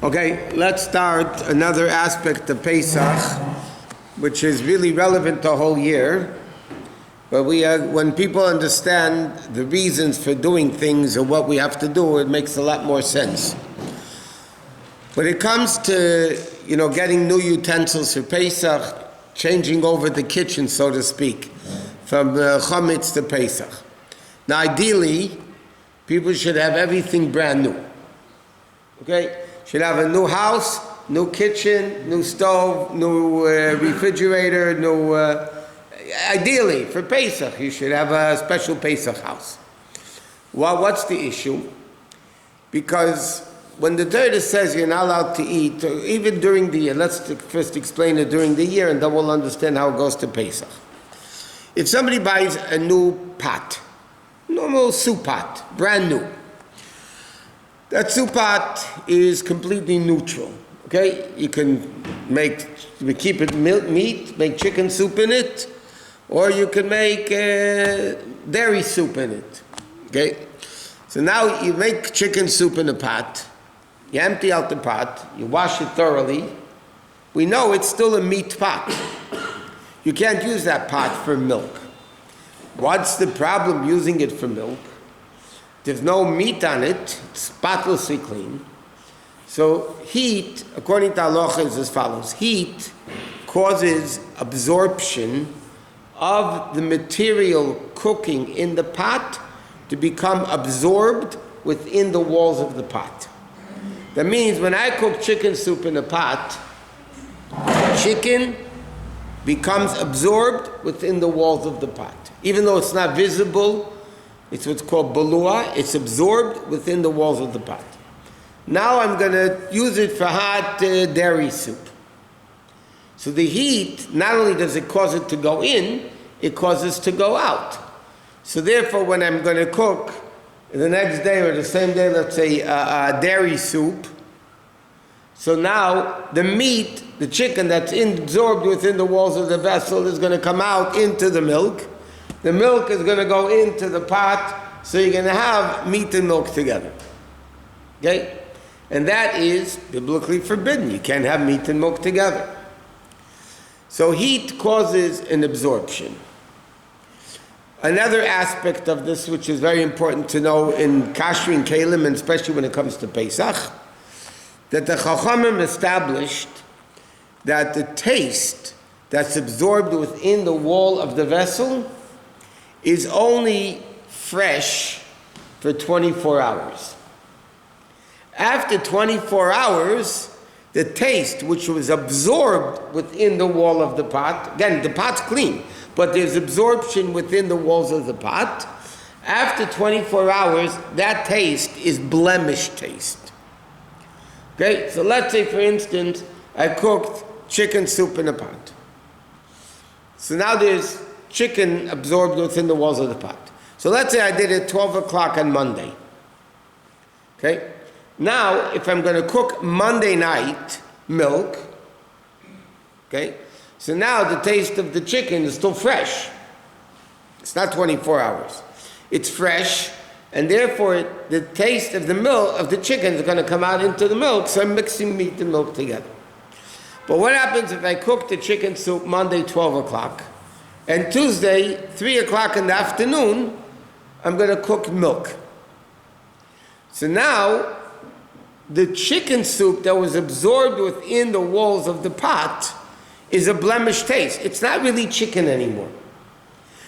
Okay, let's start another aspect of Pesach, which is really relevant the whole year. But when people understand the reasons for doing things or what we have to do, it makes a lot more sense. When it comes to, getting new utensils for Pesach, changing over the kitchen, so to speak, from Chametz to Pesach. Now, ideally, people should have everything brand new. Okay? Should have a new house, new kitchen, new stove, new refrigerator, ideally, for Pesach, you should have a special Pesach house. Well, what's the issue? Because when the Torah says you're not allowed to eat, even during the year, let's first explain it during the year, and then we'll understand how it goes to Pesach. If somebody buys a new pot, normal soup pot, brand new, that soup pot is completely neutral. Okay, you can keep it meat, make chicken soup in it, or you can make dairy soup in it. Okay, so now you make chicken soup in a pot. You empty out the pot. You wash it thoroughly. We know it's still a meat pot. You can't use that pot for milk. What's the problem using it for milk? There's no meat on it. It's spotlessly clean. So heat, according to halacha, is as follows. Heat causes absorption of the material cooking in the pot to become absorbed within the walls of the pot. That means when I cook chicken soup in a pot, chicken becomes absorbed within the walls of the pot. Even though it's not visible, it's what's called balua, it's absorbed within the walls of the pot. Now I'm going to use it for hot dairy soup. So the heat, not only does it cause it to go in, it causes to go out. So therefore, when I'm going to cook the next day or the same day, let's say a dairy soup, so now the meat, the chicken that's absorbed within the walls of the vessel is going to come out into the milk. The milk is going to go into the pot, so you're going to have meat and milk together. Okay? And that is biblically forbidden. You can't have meat and milk together. So heat causes an absorption. Another aspect of this, which is very important to know in Kosher Kalim, and especially when it comes to Pesach, that the Chachamim established that the taste that's absorbed within the wall of the vessel is only fresh for 24 hours. After 24 hours, the taste which was absorbed within the wall of the pot, again, the pot's clean, but there's absorption within the walls of the pot. After 24 hours, that taste is blemished taste. Okay, so let's say, for instance, I cooked chicken soup in a pot. So now there's chicken absorbed within the walls of the pot. So let's say I did it 12 o'clock on Monday. Okay? Now, if I'm going to cook Monday night milk, okay, so now the taste of the chicken is still fresh. It's not 24 hours. It's fresh, and therefore the taste of the milk, of the chicken, is going to come out into the milk, so I'm mixing meat and milk together. But what happens if I cook the chicken soup Monday 12 o'clock, and Tuesday 3 o'clock in the afternoon, I'm going to cook milk? So now, the chicken soup that was absorbed within the walls of the pot is a blemished taste. It's not really chicken anymore.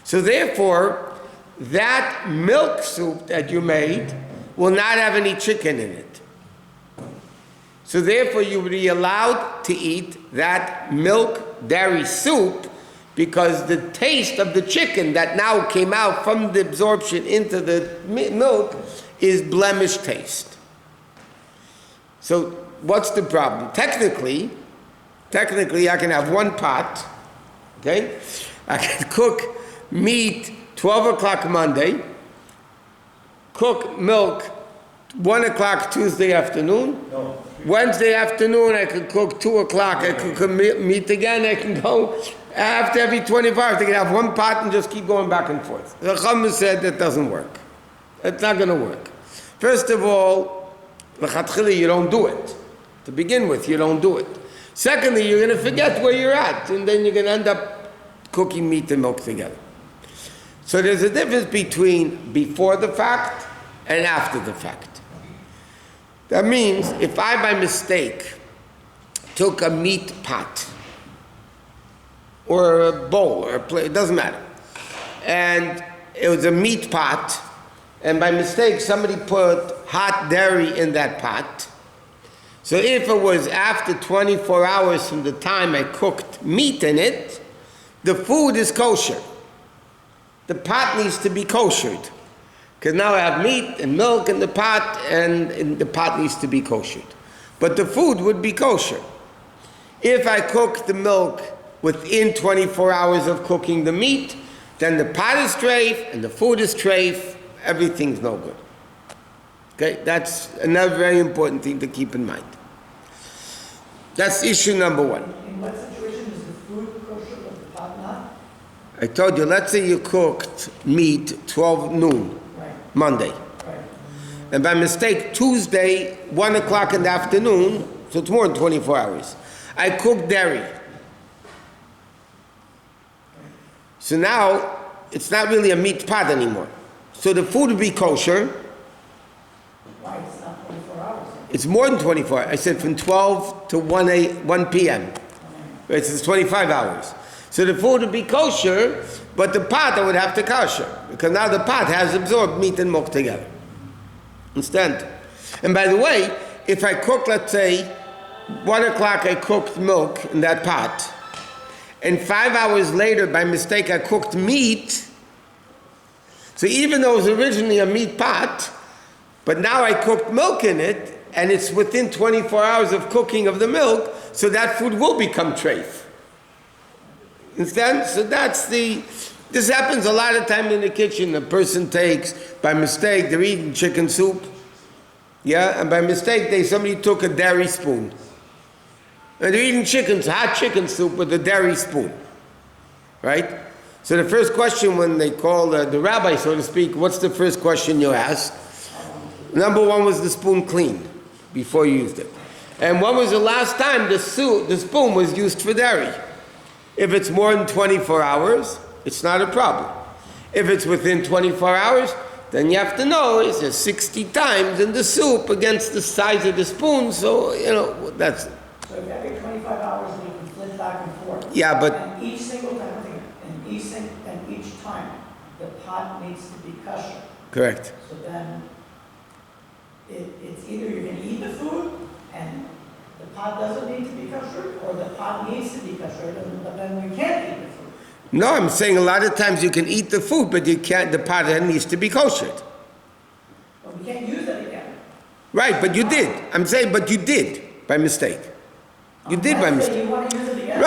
So therefore, that milk soup that you made will not have any chicken in it. So therefore, you would be allowed to eat that milk dairy soup because the taste of the chicken that now came out from the absorption into the milk is blemished taste. So what's the problem? Technically, I can have one pot, okay? I can cook meat 12 o'clock Monday, cook milk 1 o'clock Tuesday afternoon. No. Wednesday afternoon, I can cook 2 o'clock. I can cook meat again. I can go after every 24 hours. I can have one pot and just keep going back and forth. The Chachamim said that doesn't work. It's not going to work. First of all, l'chatchila, you don't do it. To begin with, you don't do it. Secondly, you're going to forget where you're at, and then you're going to end up cooking meat and milk together. So there's a difference between before the fact and after the fact. That means if I, by mistake, took a meat pot, or a bowl, or a plate, it doesn't matter, and it was a meat pot, and by mistake somebody put hot dairy in that pot. So if it was after 24 hours from the time I cooked meat in it, the food is kosher. The pot needs to be koshered. Because now I have meat and milk in the pot, and the pot needs to be koshered. But the food would be kosher. If I cook the milk within 24 hours of cooking the meat, then the pot is treif and the food is treif, everything's no good. Okay, that's another very important thing to keep in mind. That's issue number one. In what situation is the food kosher but the pot not? I told you, let's say you cooked meat 12 noon, Right. Monday. Right. And by mistake, Tuesday, 1 o'clock in the afternoon, so it's more than 24 hours, I cooked dairy. So now, it's not really a meat pot anymore. So the food would be kosher. Why it's not 24 hours? It's more than 24. I said from 12 to 1 p.m. It's 25 hours. So the food would be kosher, but the pot I would have to kosher, because now the pot has absorbed meat and milk together. Understand? And by the way, if I cook, let's say, 1 o'clock I cooked milk in that pot, and 5 hours later, by mistake, I cooked meat, so even though it was originally a meat pot, but now I cooked milk in it, and it's within 24 hours of cooking of the milk, so that food will become treif. Understand? So this happens a lot of time in the kitchen. A person takes, by mistake, they're eating chicken soup, yeah, and by mistake, somebody took a dairy spoon. And they're eating hot chicken soup with a dairy spoon, right? So the first question when they call the rabbi, so to speak, what's the first question you ask? Number one, was the spoon clean before you used it? And when was the last time the spoon was used for dairy? If it's more than 24 hours, it's not a problem. If it's within 24 hours, then you have to know, is there 60 times in the soup against the size of the spoon, so, that's it. So if every 25 hours you can flip back and forth. Yeah, but... And each single time, and each time, the pot needs to be kosher. Correct. So then, it's either you're going to eat the food, and the pot doesn't need to be kosher, or the pot needs to be kosher, but then you can't eat the food. No, I'm saying a lot of times you can eat the food, but you can't, the pot needs to be koshered. But we can't use it again. Right, but you did. I'm saying, but you did, by mistake. You did by mistake. You want to use it again?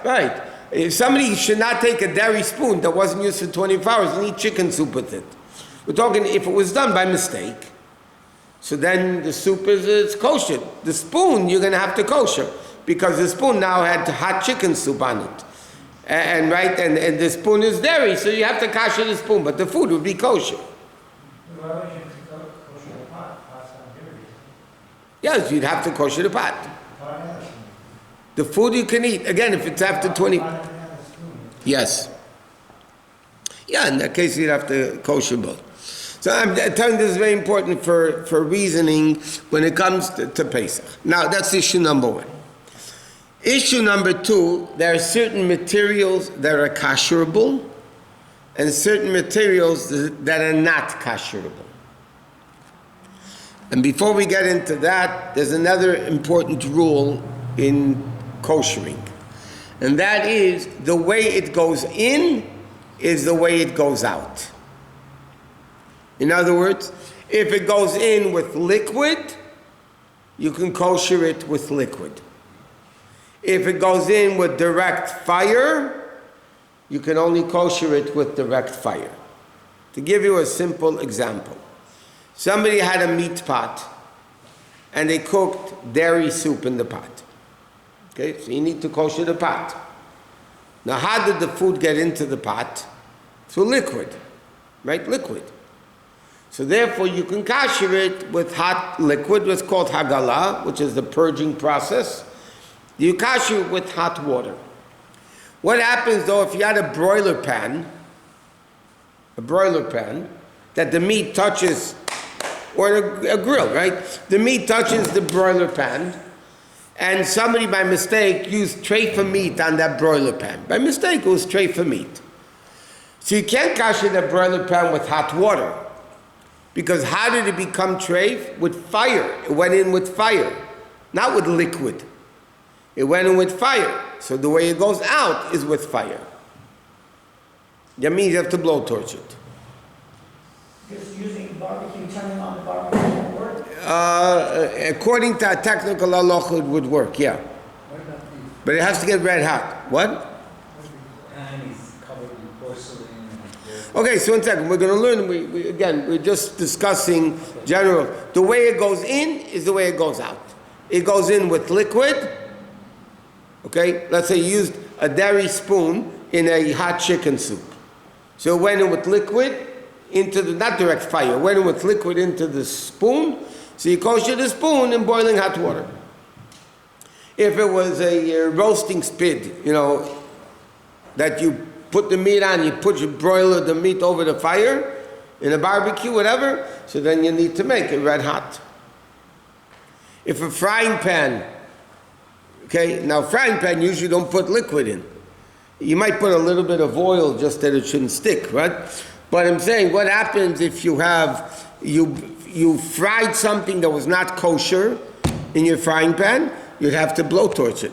Right. If somebody should not take a dairy spoon that wasn't used for 24 hours and eat chicken soup with it. We're talking if it was done by mistake, so then the soup is kosher. The spoon, you're going to have to kosher, because the spoon now had hot chicken soup on it. And the spoon is dairy, so you have to kosher the spoon, but the food would be kosher. Yes, you'd have to kosher the pot. The food you can eat, again, if it's after 20... Yes. Yeah, in that case, you'd have to kosher both. So I'm telling you, this is very important for reasoning when it comes to Pesach. Now, that's issue number one. Issue number two, there are certain materials that are kosherable and certain materials that are not kosherable. And before we get into that, there's another important rule in koshering. And that is, the way it goes in is the way it goes out. In other words, if it goes in with liquid, you can kosher it with liquid. If it goes in with direct fire, you can only kosher it with direct fire. To give you a simple example, somebody had a meat pot and they cooked dairy soup in the pot. Okay, so you need to kosher the pot. Now, how did the food get into the pot? Through liquid, right? Liquid. So therefore, you can kasher it with hot liquid, what's called hagala, which is the purging process. You kasher it with hot water. What happens though if you had a broiler pan that the meat touches, or a grill, right? The meat touches the broiler pan, and somebody by mistake used treifa meat on that broiler pan. By mistake, it was treifa meat. So you can't kasher the broiler pan with hot water. Because how did it become treif? With fire. It went in with fire, not with liquid. It went in with fire. So the way it goes out is with fire. That means you have to blowtorch it. Just using barbecue, turning on the barbecue won't work? According to a technical halacha, it would work, yeah. But it has to get red hot. What? Okay, so 1 second. We're going to learn. We're just discussing general. The way it goes in is the way it goes out. It goes in with liquid. Okay, let's say you used a dairy spoon in a hot chicken soup. So it went in with liquid into the, not direct fire, it went in with liquid into the spoon. So you kosher the spoon in boiling hot water. If it was a roasting spit, that you put the meat on, you broil the meat over the fire in a barbecue, whatever, so then you need to make it red hot. If a frying pan, now frying pan usually don't put liquid in. You might put a little bit of oil just that it shouldn't stick, right? But I'm saying, what happens if you fried something that was not kosher in your frying pan? You'd have to blowtorch it.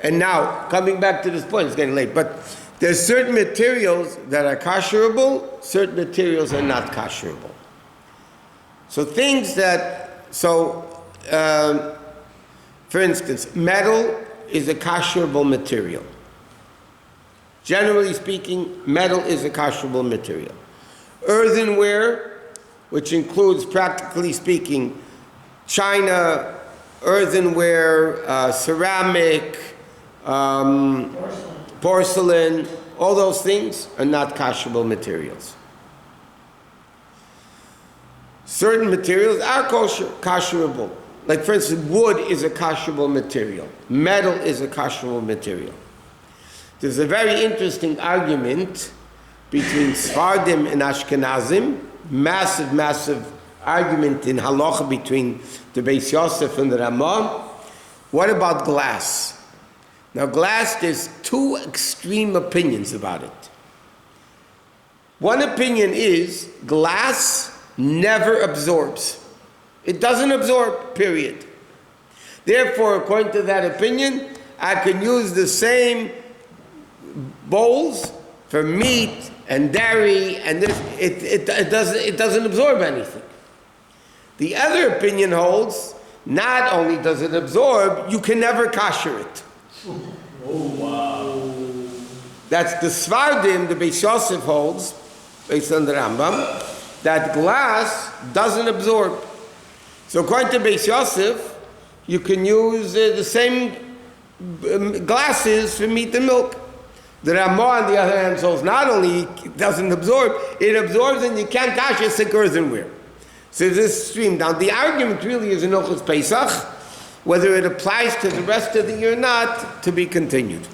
And now, coming back to this point, it's getting late, but there's certain materials that are kasherable, certain materials are not kasherable. So for instance, metal is a kasherable material. Generally speaking, metal is a kasherable material. Earthenware, which includes, practically speaking, china, earthenware, ceramic, porcelain, all those things are not kasherable materials. Certain materials are kasherable. Like for instance, wood is a kasherable material. Metal is a kasherable material. There's a very interesting argument between Sephardim and Ashkenazim, massive argument in halacha between the Bais Yosef and the Ramah. What about glass? Now glass, there's two extreme opinions about it. One opinion is glass never absorbs. It doesn't absorb, period. Therefore, according to that opinion, I can use the same bowls for meat and dairy, and this, it doesn't absorb anything. The other opinion holds, not only does it absorb, you can never kosher it. Oh, wow. That's the Svardim, the Bais Yosef holds, based on the Rambam, that glass doesn't absorb. So according to Bais Yosef, you can use the same glasses for meat and milk. The Ramah, on the other hand, holds not only it doesn't absorb, it absorbs and you can't kasher sick earthenware. So this stream down. The argument really is in Halachos of Pesach, whether it applies to the rest of the year or not, to be continued.